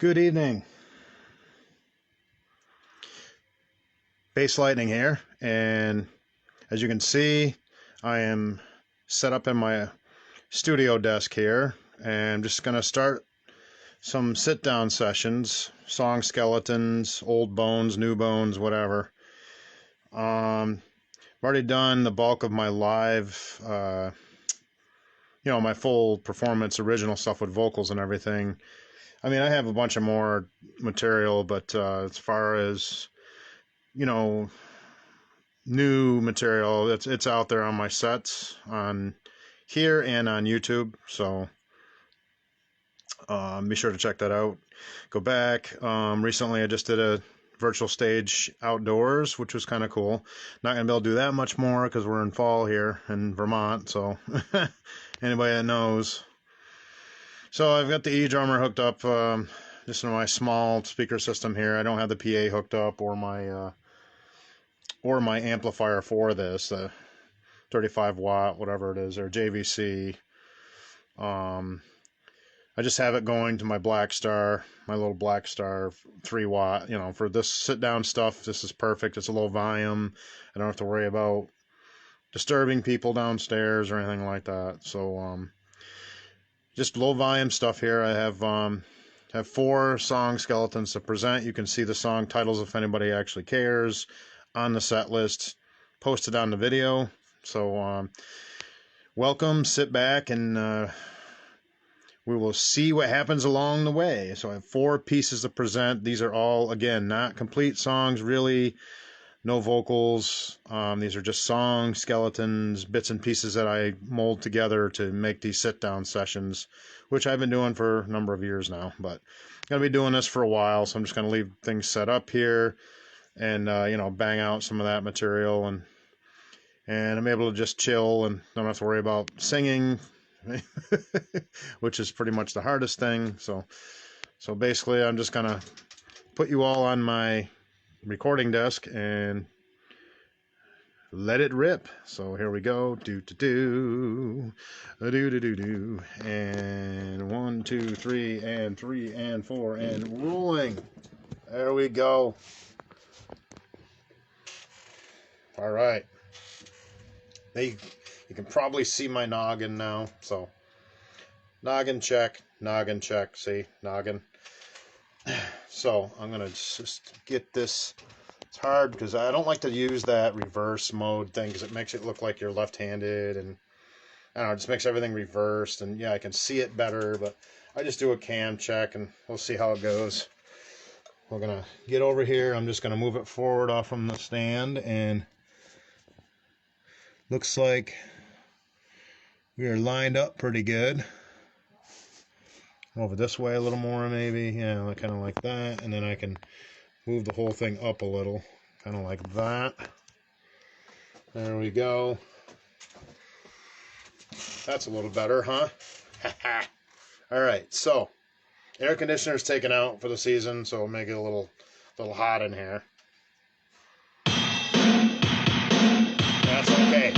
Good evening. Basslightning here, and as you can see, I am set up in my studio desk here, and I'm just going to start some sit-down sessions, song skeletons, old bones, new bones, whatever. I've already done the bulk of my live, my full performance, original stuff with vocals and everything. I mean, I have a bunch of more material, but as far as, new material, it's out there on my sets on here and on YouTube. So be sure to check that out. Go back. Recently, I just did a virtual stage outdoors, which was kind of cool. Not going to be able to do that much more because we're in fall here in Vermont. So anybody that knows. So I've got the E-drummer hooked up just in my small speaker system here. I don't have the PA hooked up or my amplifier for this, 35 watt, whatever it is, or JVC. I just have it going to my Blackstar, my little Blackstar 3 watt. For this sit down stuff, this is perfect. It's a low volume. I don't have to worry about disturbing people downstairs or anything like that. So just low volume stuff here. I have 4 song skeletons to present. You can see the song titles if anybody actually cares on the set list posted on the video. So welcome, sit back, and we will see what happens along the way. So I have 4 pieces to present. These are all, again, not complete songs, really. No vocals. These are just song skeletons, bits and pieces that I mold together to make these sit-down sessions, which I've been doing for a number of years now. But I'm going to be doing this for a while, so I'm just going to leave things set up here and, bang out some of that material. And I'm able to just chill and don't have to worry about singing, which is pretty much the hardest thing. So basically, I'm just going to put you all on my recording desk and let it rip. So here we go. Do and 1 2 3 and 3 and 4 and rolling. There we go. All right. You can probably see my noggin now. So noggin check. See, noggin. So I'm going to just get this. It's hard because I don't like to use that reverse mode thing because it makes it look like you're left-handed, and I don't know, it just makes everything reversed. And yeah, I can see it better, but I just do a cam check and we'll see how it goes. We're going to get over here. I'm just going to move it forward off from the stand, and looks like we are lined up pretty good. Over this way a little more, maybe. Yeah, kind of like that. And then I can move the whole thing up a little, kind of like that. There we go. That's a little better, huh? All right, so air conditioner's taken out for the season, so we'll make it a little hot in here. That's okay.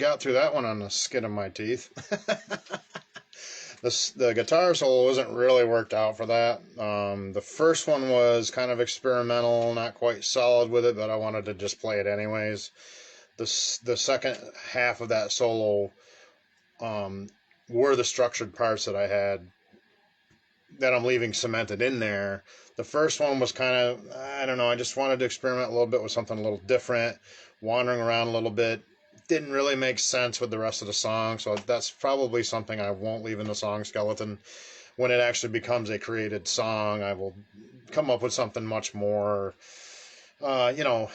got through that one on the skin of my teeth. The guitar solo wasn't really worked out for that. The first one was kind of experimental, not quite solid with it, but I wanted to just play it anyways. The second half of that solo were the structured parts that I had that I'm leaving cemented in there. The first one was kind of, I don't know, I just wanted to experiment a little bit with something a little different, wandering around a little bit. Didn't really make sense with the rest of the song, so that's probably something I won't leave in the song skeleton. When it actually becomes a created song, I will come up with something much more, matches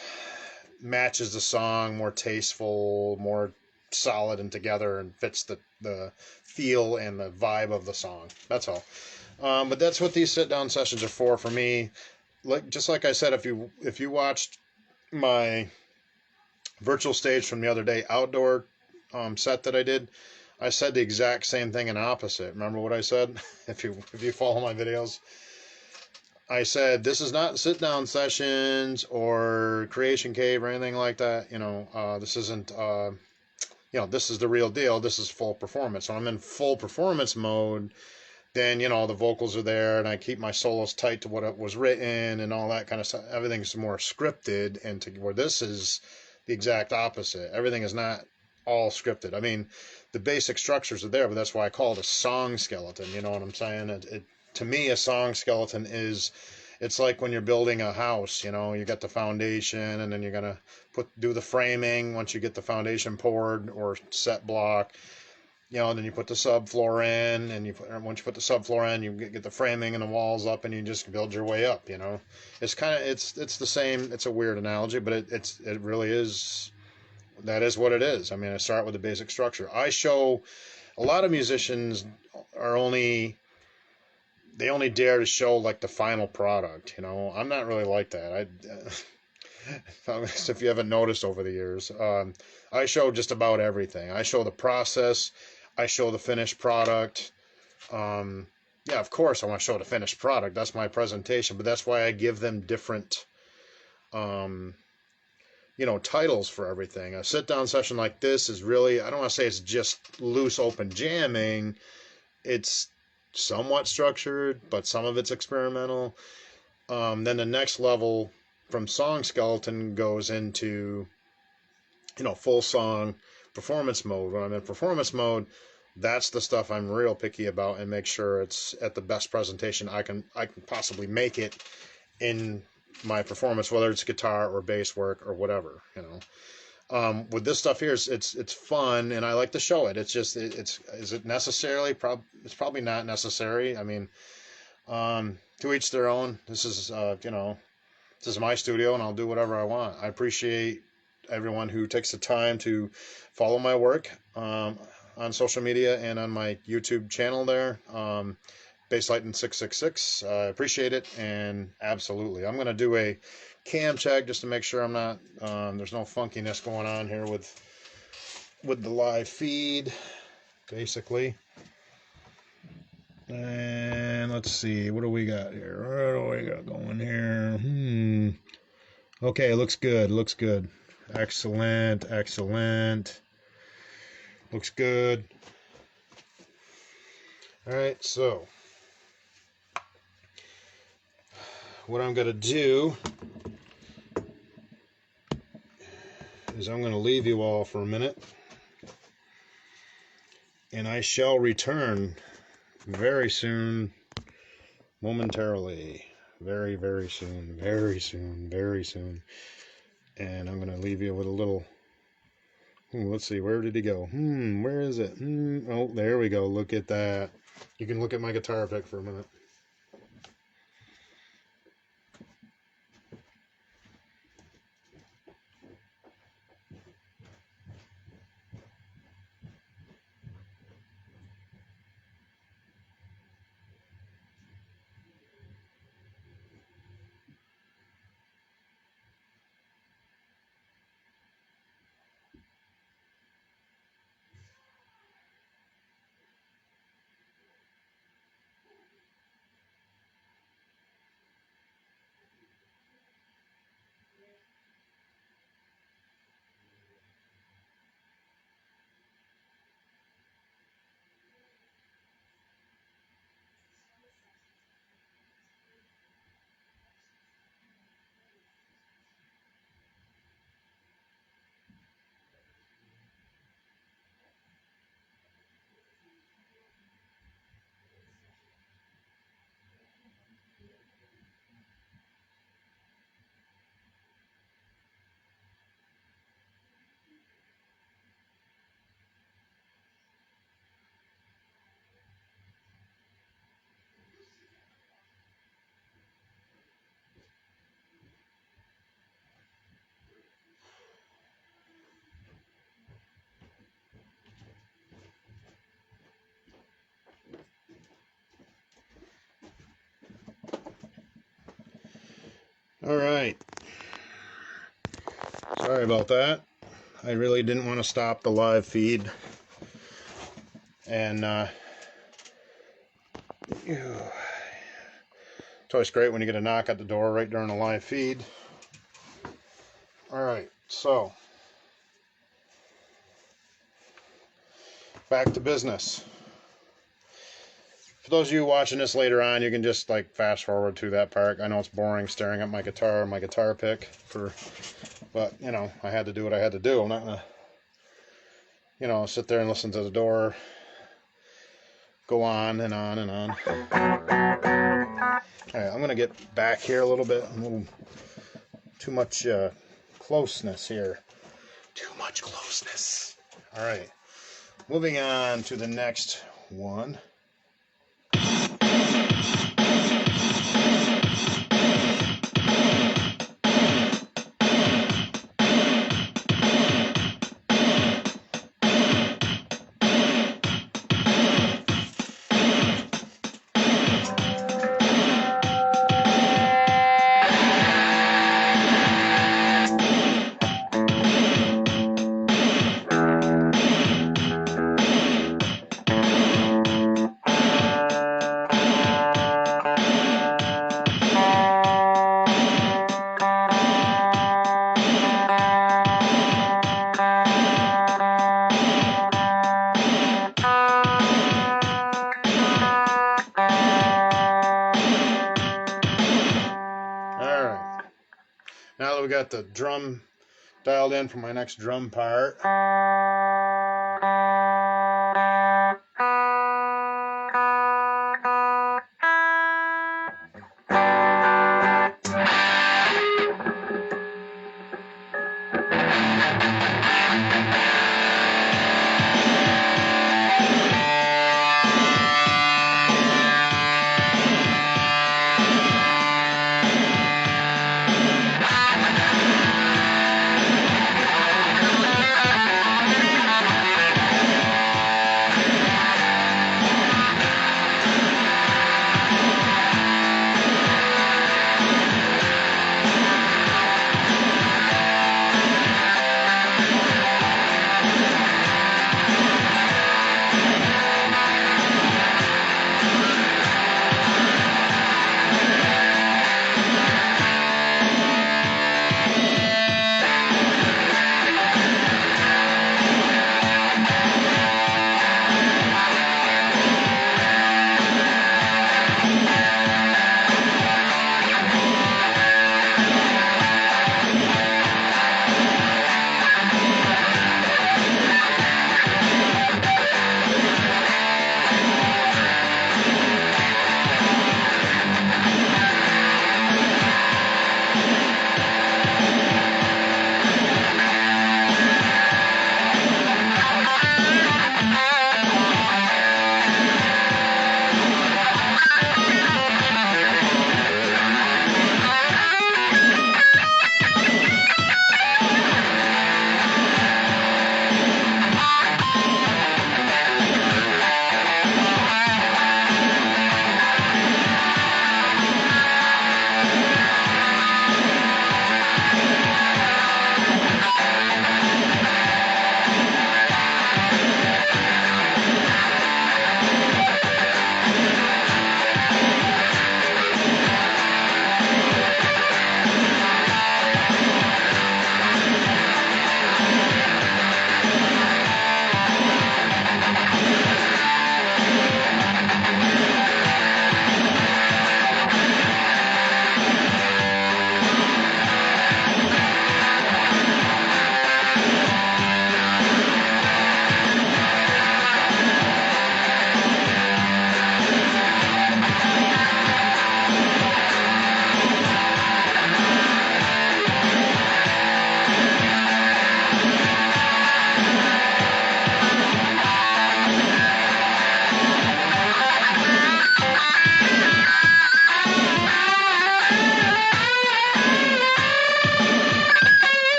the song, more tasteful, more solid and together, and fits the feel and the vibe of the song. That's all. But that's what these sit down sessions are for me. Just like I said, if you watched my virtual stage from the other day, outdoor set that I did, I said the exact same thing in opposite. Remember what I said? If you follow my videos, I said this is not sit down sessions or creation cave or anything like that. This isn't. This is the real deal. This is full performance. So I'm in full performance mode. Then the vocals are there, and I keep my solos tight to what it was written and all that kind of stuff. Everything's more scripted, and to where this is the exact opposite. Everything is not all scripted. I mean, the basic structures are there, but that's why I call it a song skeleton. You know what I'm saying? To me, a song skeleton it's like when you're building a house. You got the foundation, and then you're gonna do the framing once you get the foundation poured or set block. Then you put the subfloor in, and once you put the subfloor in, you get the framing and the walls up, and you just build your way up. It's the same. It's a weird analogy, but it really is. That is what it is. I mean, I start with the basic structure. I show a lot of musicians they only dare to show like the final product. I'm not really like that. If you haven't noticed over the years, I show just about everything. I show the process. I show the finished product. Yeah, of course I want to show the finished product. That's my presentation, but that's why I give them different, titles for everything. A sit-down session like this is really, I don't want to say it's just loose, open jamming. It's somewhat structured, but some of it's experimental. Then the next level from song skeleton goes into, full song performance mode. When I'm in performance mode, that's the stuff I'm real picky about and make sure it's at the best presentation I can possibly make it in my performance, whether it's guitar or bass work or whatever. With this stuff here, it's fun and I like to show it. It's just is it necessarily? It's probably not necessary. I mean, to each their own. This is this is my studio and I'll do whatever I want. I appreciate everyone who takes the time to follow my work on social media and on my YouTube channel there, Basslightning 666. I appreciate it, and absolutely, I'm going to do a cam check just to make sure I'm not there's no funkiness going on here with the live feed, basically. And let's see, what do we got here? What do we got going here? Okay, looks good. Looks good. Excellent. Excellent. Looks good. All right, so what I'm going to do is I'm going to leave you all for a minute, and I shall return very soon, momentarily. Very, very soon. Very soon. Very soon. And I'm going to leave you with a little... let's see, where did he go? Where is it? Oh, there we go. Look at that. You can look at my guitar pick for a minute. Alright, sorry about that. I really didn't want to stop the live feed. And it's always great when you get a knock at the door right during a live feed. Alright, so back to business. For those of you watching this later on, you can just like fast forward to that part. I know it's boring staring at my guitar pick, but you know, I had to do what I had to do. I'm not gonna, you know, sit there and listen to the door go on and on and on. Alright, I'm gonna get back here a little bit. A little too much closeness here. Too much closeness. Alright, moving on to the next one. Now that we got the drum dialed in for my next drum part.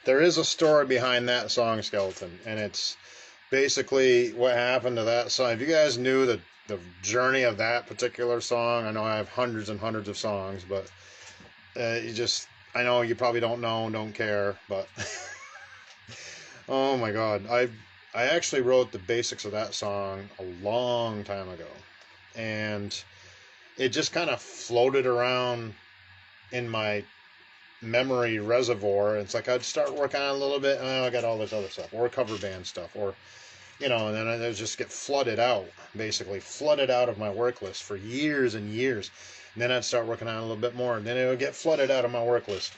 there is a story behind that song, Skeleton, and it's basically what happened to that song. If you guys knew the journey of that particular song, I know I have hundreds and hundreds of songs, but I know you probably don't know, don't care, but oh my God, I actually wrote the basics of that song a long time ago, and it just kind of floated around in my memory reservoir. It's like I'd start working on it a little bit, oh, I got all this other stuff, or cover band stuff, or and then it would just get basically flooded out of my work list for years and years. And then I'd start working on it a little bit more, and then it would get flooded out of my work list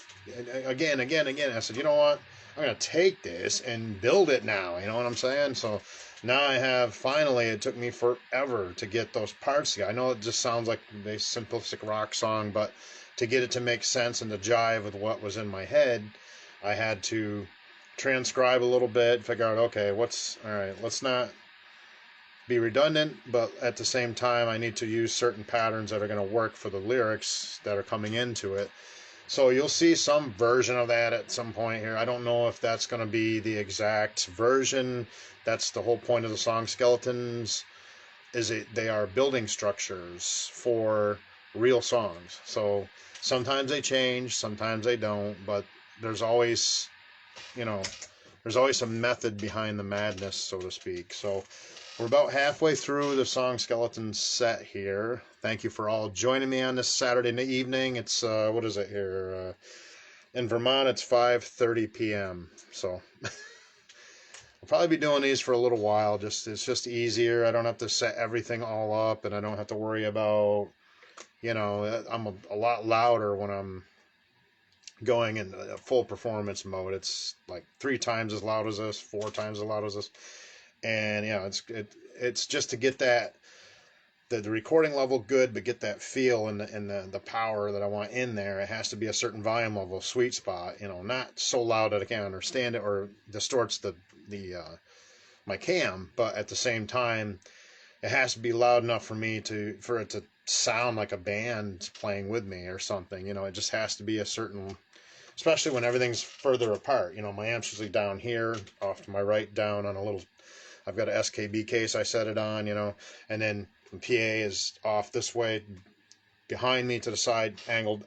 again. I said, you know what? I'm going to take this and build it now. You know what I'm saying? So now I have, finally, it took me forever to get those parts together. I know it just sounds like a simplistic rock song, but to get it to make sense and to jive with what was in my head, I had to transcribe a little bit, figure out, okay, all right, let's not be redundant, but at the same time, I need to use certain patterns that are going to work for the lyrics that are coming into it. So you'll see some version of that at some point here. I don't know if that's going to be the exact version. That's the whole point of the song Skeletons, they are building structures for real songs. So sometimes they change, sometimes they don't, but there's always some method behind the madness, so to speak. So we're about halfway through the song Skeleton set here. Thank you for all joining me on this Saturday evening. It's, what is it here? In Vermont, it's 5:30 p.m. So I'll probably be doing these for a little while. It's just easier. I don't have to set everything all up, and I don't have to worry about, I'm a lot louder when I'm going in a full performance mode. It's like 3 times as loud as this, 4 times as loud as this, and it's just to get that the recording level good, but get that feel and the power that I want in there. It has to be a certain volume level, sweet spot. Not so loud that I can't understand it or distorts the my cam, but at the same time, it has to be loud enough for it to sound like a band playing with me or something. It just has to be a certain, especially when everything's further apart. My amp's usually down here, off to my right, down on a little, I've got a SKB case I set it on, and then the PA is off this way, behind me to the side, angled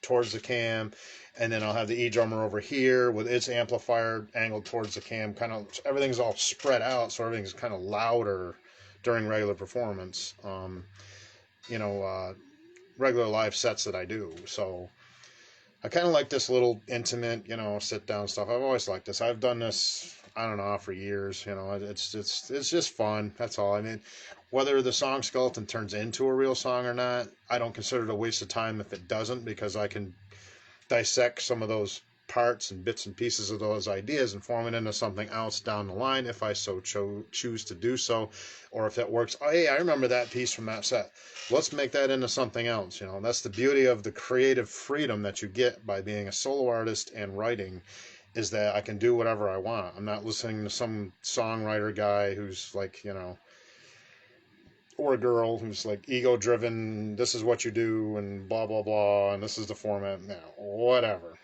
towards the cam, and then I'll have the E-drummer over here with its amplifier angled towards the cam. Kind of, everything's all spread out, so everything's kind of louder during regular performance. Regular live sets that I do. So I kind of like this little intimate, sit down stuff. I've always liked this. I've done this, I don't know, for years. It's just fun. That's all. I mean, whether the song Skeleton turns into a real song or not, I don't consider it a waste of time if it doesn't, because I can dissect some of those parts and bits and pieces of those ideas and form it into something else down the line if I so choose to do so, or if it works. Oh, hey, I remember that piece from that set. Let's make that into something else. That's the beauty of the creative freedom that you get by being a solo artist and writing, is that I can do whatever I want. I'm not listening to some songwriter guy who's like, or a girl who's like ego driven. This is what you do and blah, blah, blah. And this is the format. Now, whatever.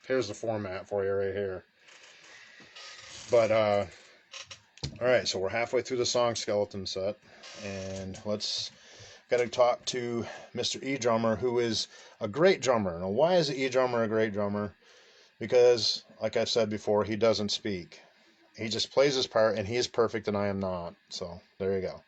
Here's the format for you right here. But, all right, so we're halfway through the song Skeleton set, and got to talk to Mr. E-drummer, who is a great drummer. Now, why is the E-drummer a great drummer? Because, like I've said before, he doesn't speak. He just plays his part, and he is perfect, and I am not. So, there you go.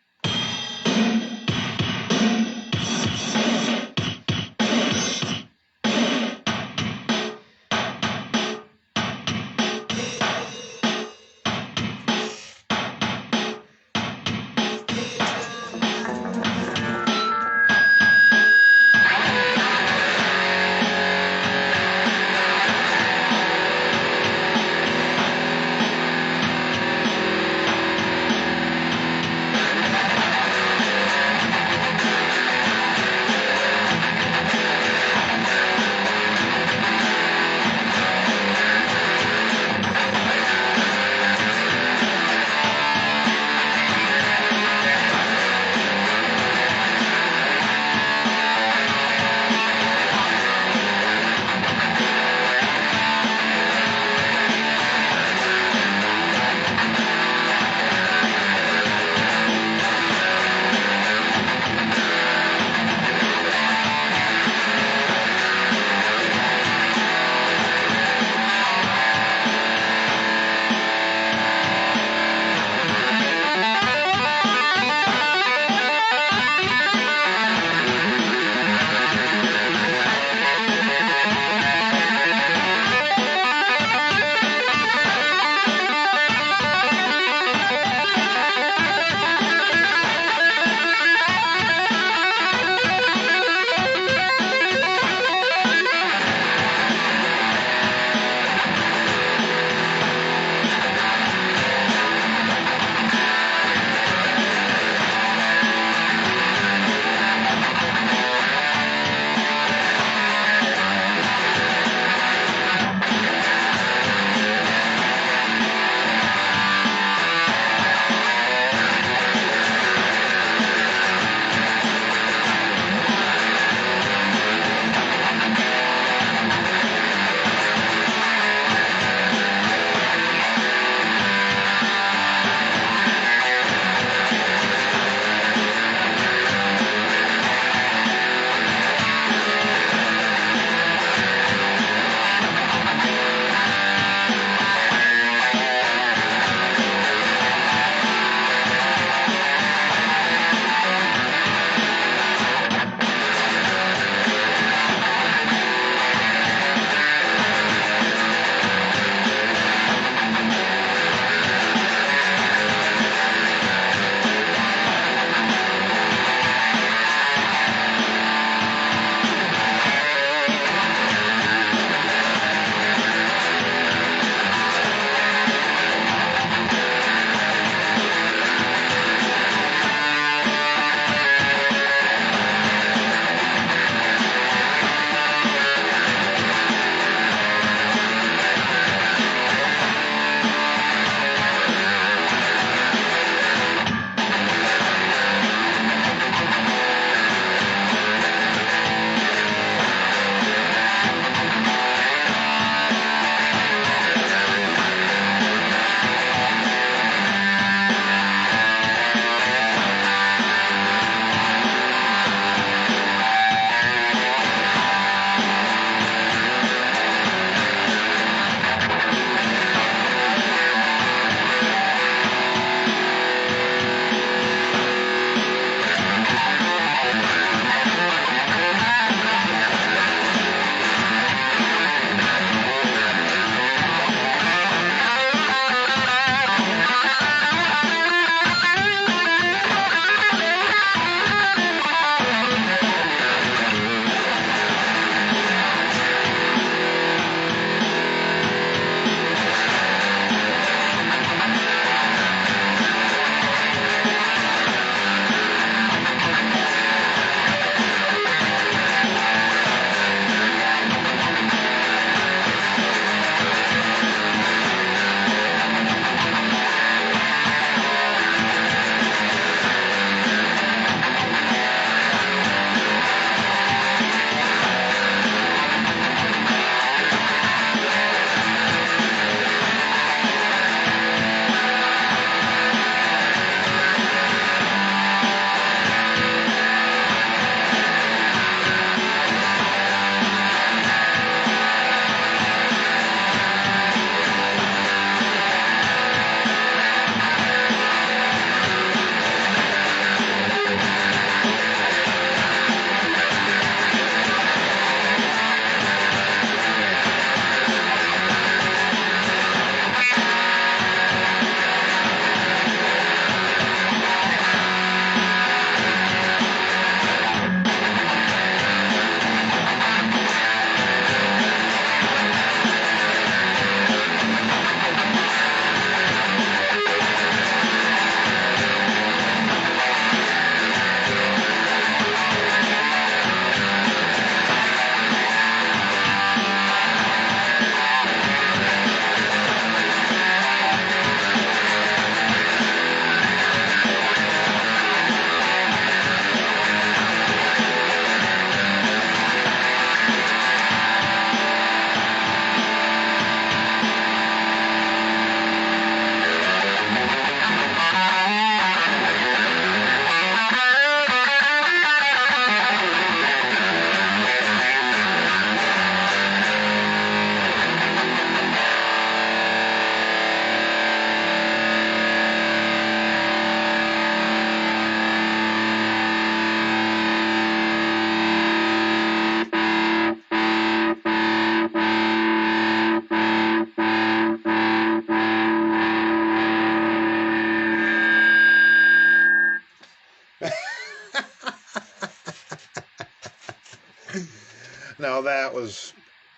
Now that was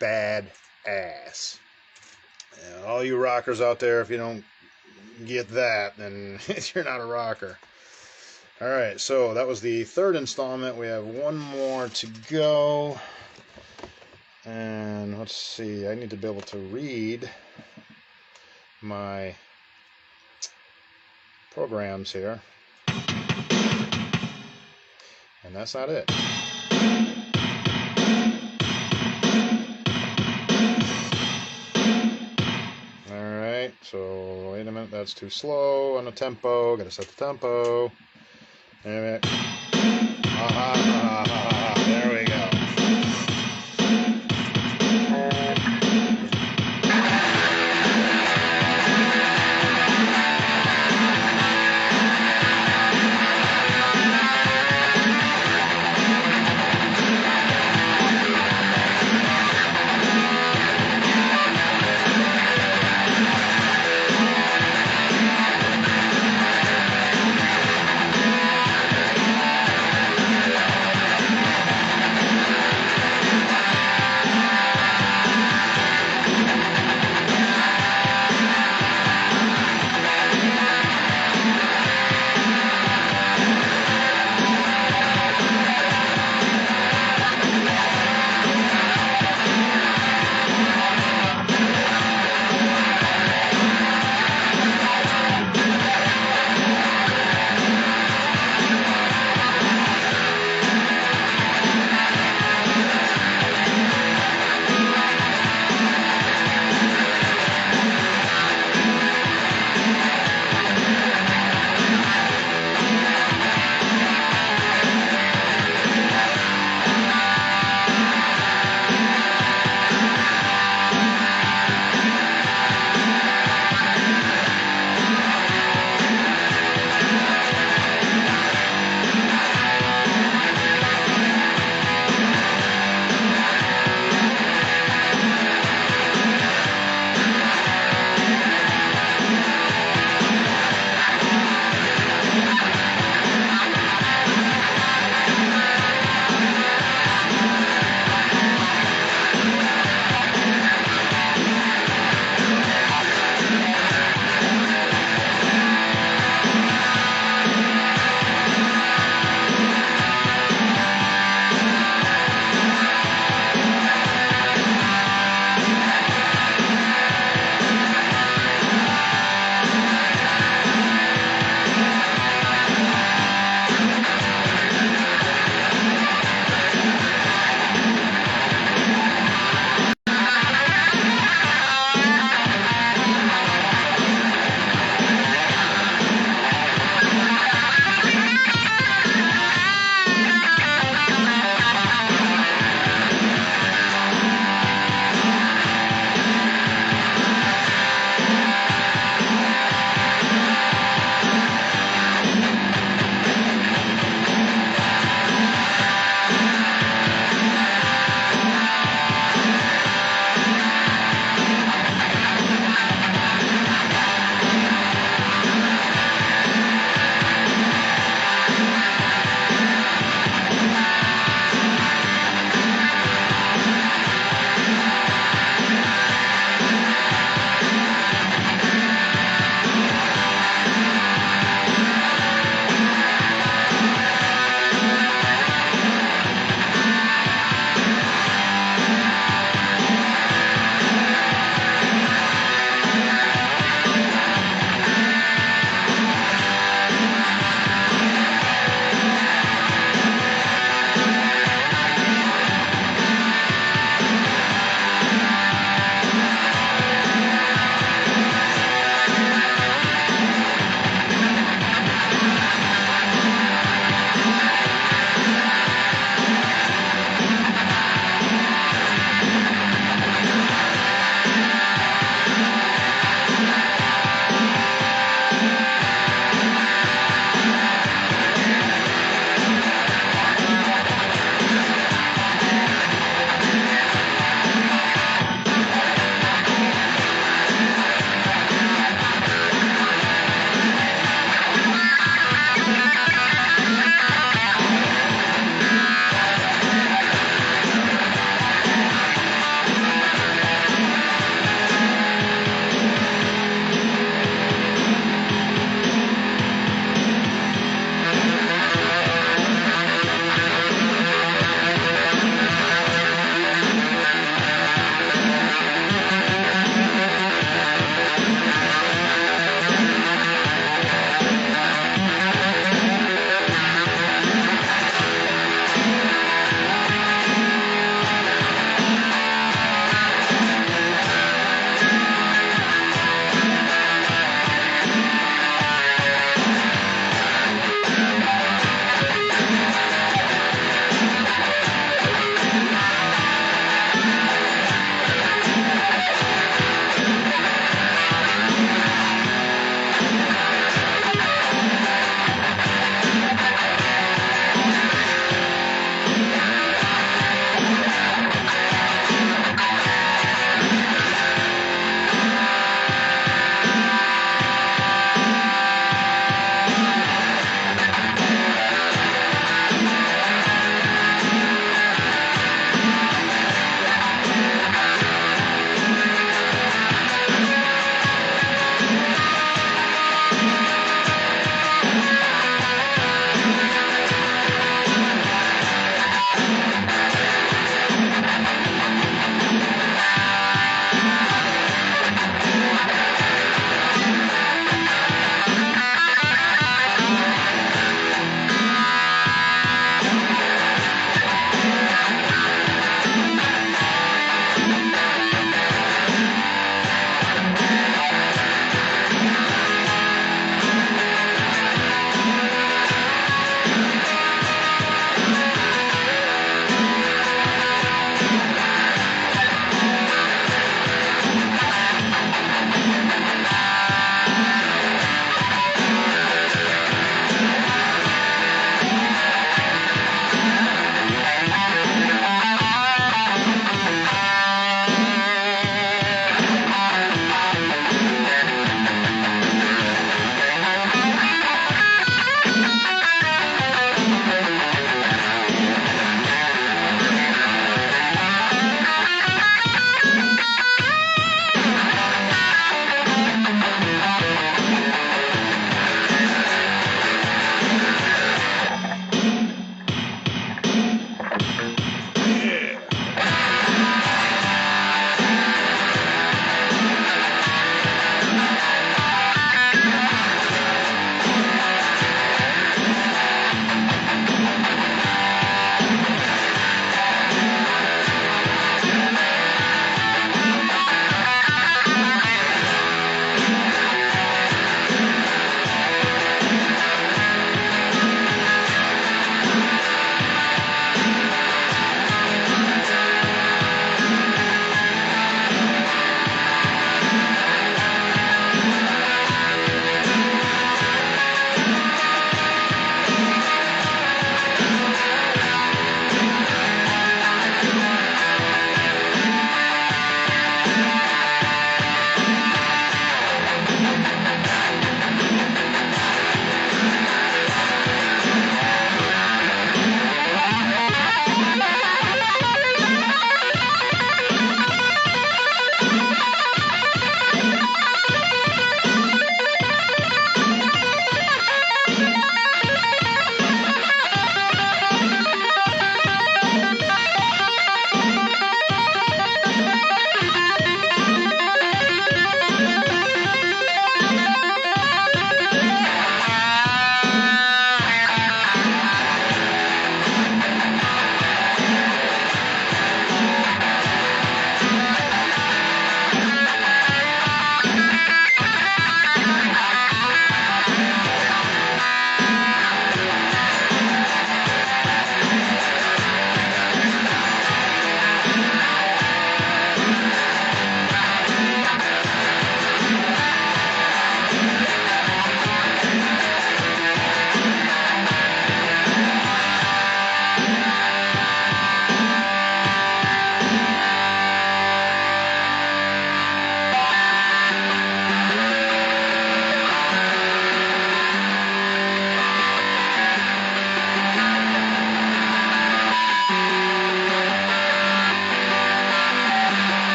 bad ass. Yeah, all you rockers out there, if you don't get that, then you're not a rocker. Alright, so that was the third installment. We have one more to go. And let's see, I need to be able to read my programs here. And that's not it. Alright, so wait a minute, that's too slow on the tempo. Gotta set the tempo. There we go.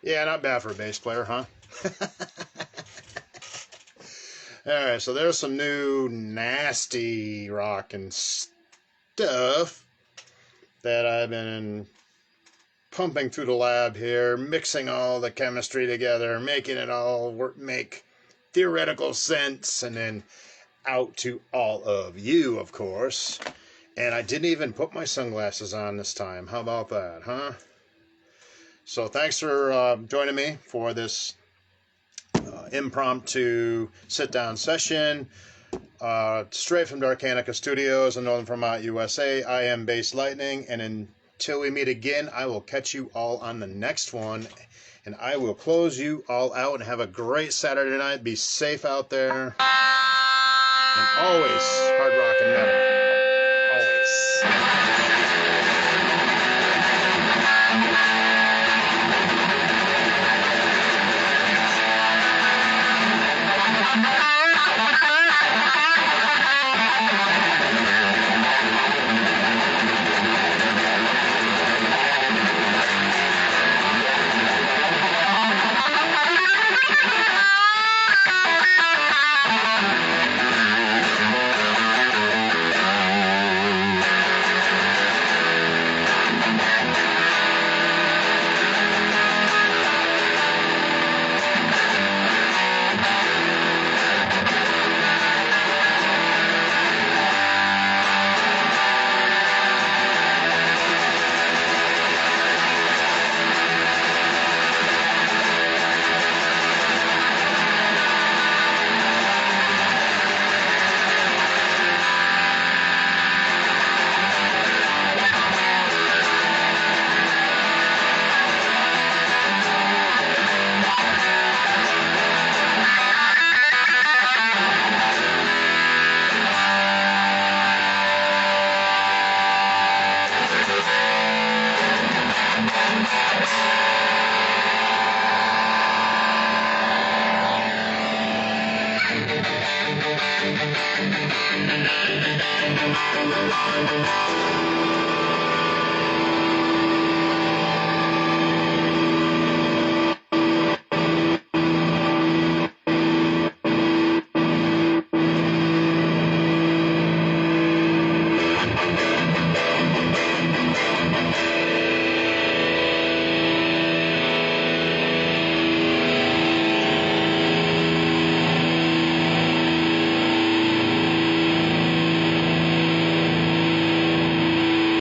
Yeah, not bad for a bass player, huh? Alright, so there's some new nasty rock and stuff that I've been pumping through the lab here, mixing all the chemistry together, making it all make theoretical sense, and then out to all of you, of course. And I didn't even put my sunglasses on this time. How about that, huh? So thanks for joining me for this impromptu sit-down session. Straight from Darkanica Studios in Northern Vermont, USA. I am Basslightning, and until we meet again, I will catch you all on the next one, and I will close you all out, and have a great Saturday night. Be safe out there, and always hard rock and metal. Always.